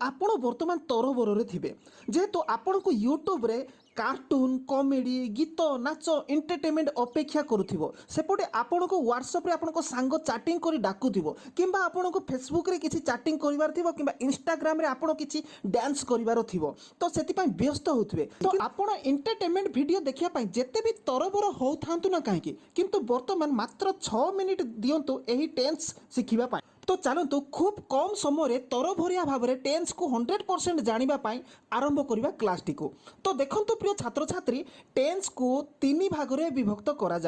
ଆପଣ ବର୍ତ୍ତମାନ ତରବରରେ ଥିବେ ଯେହେତୁ ଆପଣଙ୍କୁ ୟୁଟ୍ୟୁବରେ कार्टून कॉमेडी गीत नाच एंटरटेनमेंट अपेक्षा करुथिबो सेपटे आपनको व्हाट्सएप रे आपनको सांग चैटिंग करी डाकुथिबो किंबा आपनको फेसबुक रे किछि चैटिंग करिवार थिबो किंबा इंस्टाग्राम रे आपण किछि डांस करिवार थिबो तो सेति पय व्यस्त होथिबे तो आपण एंटरटेनमेंट वीडियो देखिया पय जेते भी तरबर होथांतु ना काहे किंतु वर्तमान मात्र 6 मिनिट दियंतु एही टेंस सिखिबा पय तो चलतु खूब कम समय तरभरिया भाव में टेन्स को 100% जानापी आरंभ करवा क्लास टी को तो देखो प्रिय छात्र छात्री टेन्स को तीन भाग में विभक्त करा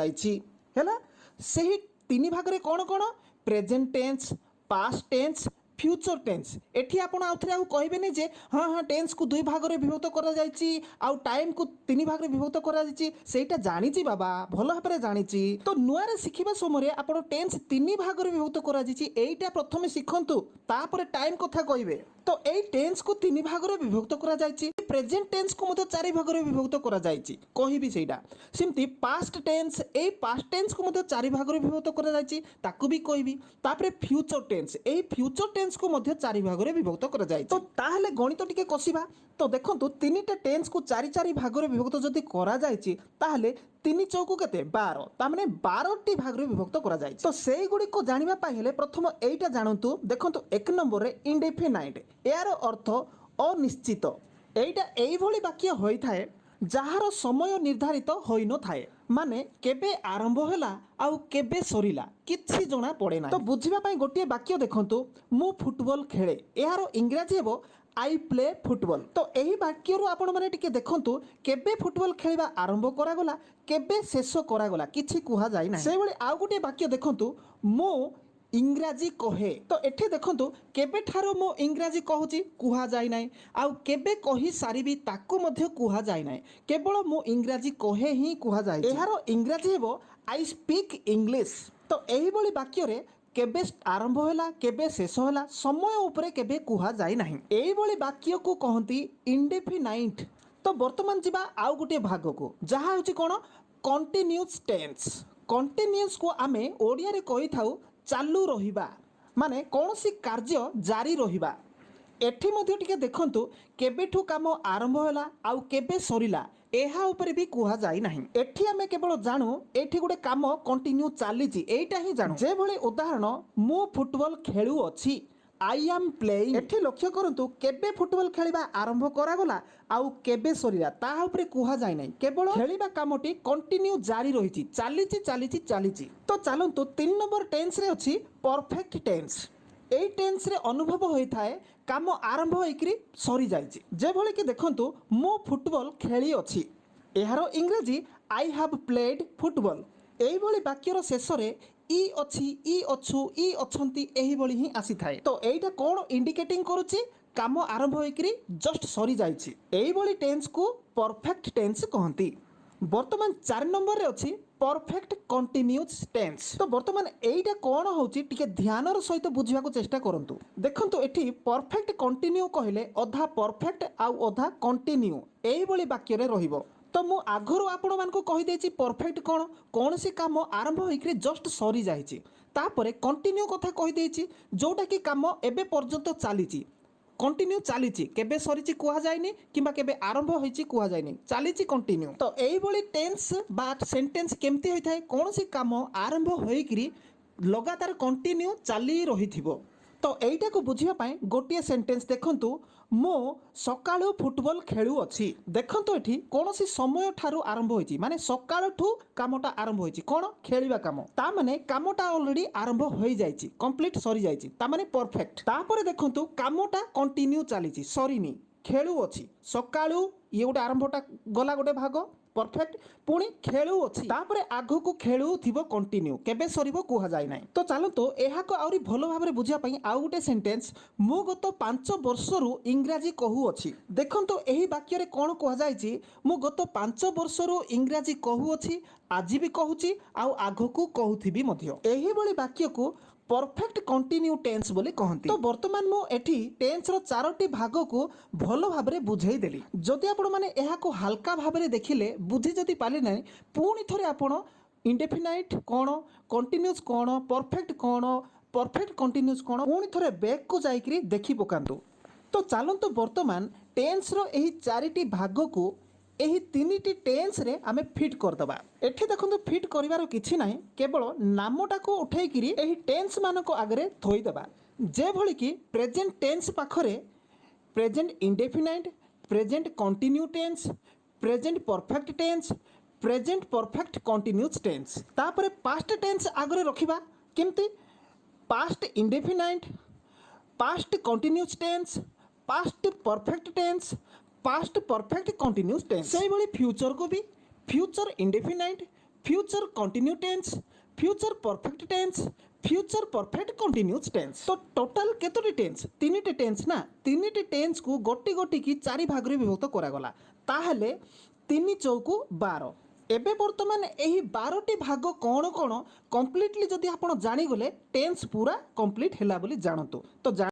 से तीन भाग में कौन कौन present tense past tense future tense एठी आपण आउथरे आउ कहबेनी जे हाँ हाँ टेन्स को दुई भाग में विभक्त करा जायछि आउ टाइम को तीन भाग में विभक्त करा जायछि सेटा जानिछि बाबा भल भाबरे जानिछि तो नुआरे सिखिबा समय आपण टेन्स तीन भाग में विभक्त करा जायछि एटा प्रथमे सिखंतु तापर टाइम कथा कहबे तो एई टेन्स को तीन भाग में विभक्त करा जायछि प्रेजेंट टेन्स को मते चारि भाग में विभक्त करा जायछि कहिबी सेटा सिमती पास्ट टेन्स एई पास्ट टेन्स को मते चारि भाग में विभक्त करा जायछि ताकू भी कहबी तापर फ्यूचर टेन्स एई फ्यूचर टेन्स को मध्य चारि भाग में विभक्त करा जायछि तो ताहले गणित टिके कसिबा तो देखंतु तीनटा टेन्स को चारि चारि भाग में विभक्त जदि करा जायछि ताहले तीन चौकु केते 12 तामाने 12टी भाग में विभक्त करा जायछि तो सेई गुडी को जानिबा पाइ हेले प्रथम एइटा जानंतु देखंतु एक नंबर रे इंडेफिनाइट यार अर्थ अनिश्चित एइटा एई भली वाक्य होई थाए जहार समय निर्धारित होई न थाए माने केबे आरंभ होला आउ केबे सरिला किछि जणा पड़े ना तो बुझिबा पाइ गोटिए वाक्य देखंतु मु फुटबॉल खेले यार इंग्रजी हेबो आई प्ले फुटबॉल तो यही वाक्य आपण मैंने टिके देखंतु केबे फुटबॉल खेलवा आरंभ करागला केबे शेष करागला किछि कुहा जाय ना से भली आउ गोटे वाक्य देखंतु मो इंग्राजी कहे तो एठी देखंतु केबे ठारो मो इंग्राजी कहूची कुहा जाय नाही आउ केबे कहि सारिबी ताकू मध्य कुहा जाय नाही केवल मो इंग्राजी कहे ही कुहा जाय एहारो इंग्राजी हेबो आई स्पीक इंग्लिश तो एही भली वाक्य रे केबे आरंभ होला केबे शेष होला समय उपरे केबे कुहा जाय नाही एही भली वाक्य को कहंती इंडेफिनाइट तो वर्तमान जिबा आउ गुटे भाग को जहा होची कोन कंटीन्यूअस टेंस कंटीन्यूअस को आमे ओडिया रे कहि थाउ चालू रहिबा माने कोनोसी कार्य जारी रहिबा एठी मध्ये टिके देखंतु केबेठू काम आरंभ होला आउ केबे सरिला एहा ऊपर भी कुहा जाय नाही एठी आमे केवल जानू एठी गुटे काम कंटिन्यू चालीची एटा ही जानू जे भली उदाहरण मु फुटबॉल खेलु अछि आई एम प्लेइंग एठी लक्ष्य करंतु केबे फुटबॉल खेलिबा आरंभ करागला आउ केबे सरिला ता ऊपर कुहा जाय नाही केवल खेलिबा कामटी कंटिन्यू जारी रहिची चालीची तो चलंतु 3 नंबर टेंस रे अछि परफेक्ट टेंस एई टेंस रे अनुभव होई थाए काम आरंभ होइकरी सरी जायछि जे भली कि देखंतु मो फुटबॉल खेली अछि एहारो इंग्रजी आई हैव प्लेड फुटबॉल एई भली वाक्यर शेष रे ई अछि ई अछु ई अछंती एही भली ही आसी थाए तो एइटा कोन इंडिकेटिंग करूछि काम आरंभ होइकरी जस्ट सरी जायछि एई भली टेंस को परफेक्ट टेंस कहंती वर्तमान 4 नंबर रे अछि परफेक्ट कंटिन्यूअस टेंस तो वर्तमान एइटा कोन होछि टिके ध्यानर सहित बुझिबा को चेष्टा करंतु देखंतु एठी परफेक्ट कंटिन्यू कहले अधा परफेक्ट आउ अधा कंटिन्यू एही भली वाक्य रे रहिबो तो मु आगरो आपण मानको कहि देछि परफेक्ट कोन सी काम आरंभ होइकरी जस्ट सरी जायछि तापरे कंटिन्यू कथा कहि देछि जोटा कि काम एबे पर्यंत चालीछि कंटिन्यू चालीछि केबे सरीछि कुहा जायनी किंबा केबे आरंभ होइछि कुहा जायनी चालीछि कंटिन्यू तो एई भली टेंस बा सेंटेंस केमती होई थाए कोनोसी काम आरंभ होइकरी लगातार कंटिन्यू चाली रहिथिबो तो एइटा को बुझिया पाए गोटिए सेंटेंस देखंतु मो सकाळु फुटबॉल खेलु अछि देखंतु एठी कोनोसी समय ठारू आरंभ होइछि माने सकाळ ठू कामटा आरंभ होइछि कोन खेलिबा काम ता माने कामटा ऑलरेडी आरंभ होई जाइछि कंप्लीट सरी जाइछि ता माने परफेक्ट तापरे देखंतु कामटा कंटिन्यू चालीछि सरीनी खेलु अछि सकाळु ये गोटे आरंभटा गला गोटे भाग परफेक्ट पुणी खेलु अछि तापरे आगो को खेलु थिबो कंटिन्यू केबे सरीबो कुहा जाय नाही तो चलो तो एहा को आउरी भलो भाबरे बुझिया पई आउ गोटे सेंटेंस मु गत 5 वर्षरु इंग्रजी कहू अछि देखंतो एही वाक्य रे कोन कुहा जायछि मु गत 5 वर्षरु इंग्रजी कहू अछि आजि भी कहूछि आउ आगो को कहूथिबी मध्य एही बळी वाक्य को परफेक्ट कंटिन्यू टेंस बोली कहंती तो वर्तमान मो एठी टेंस रो चारोटी भाग को भलो भाबरे बुझाई देली जदि आपण माने एहा को हल्का भाबरे देखिले बुझी जदि पाले नै पुणी थरे आपण इंडेफिनाइट कोन कंटिन्यूअस कोन परफेक्ट कंटिन्यूअस कोन पुणी थरे बैक को जाईकरी देखि पकांतु तो चलतु बर्तमान टेन्स रो एही चारिटी भाग को एही तीनिटी टेन्स रे आमे फिट करदबा। एठी देखंतु फिट करिवार किछि नाही, केवल नामटा को उठेइकिरी एही टेन्स मानको आगरे थोई देबा। जे भली कि प्रेजेंट टेन्स पाखरे present indefinite, present continue tense, present perfect tense, present perfect continuous tense. तापरे पास्ट टेन्स आगरे रखिबा केमती past indefinite, past continuous tense, past perfect tense, past perfect continuous tense. सेही भली फ्यूचर को भी future indefinite, future continue tense, future perfect tense, future perfect continuous tense. तो total केतोटी टेन्स? तीनिटी टेन्स ना। तीनिटी टेन्स को गोटी गोटी की चारि भाग रे विभक्त करागला। ताहले 3 चौकु 12। एबे बर्तमान एही 12टी भाग कौन कौन कंप्लीटली जदि आपण जानी गले टेन्स पूरा कंप्लीट हैला बोली जानतु। तो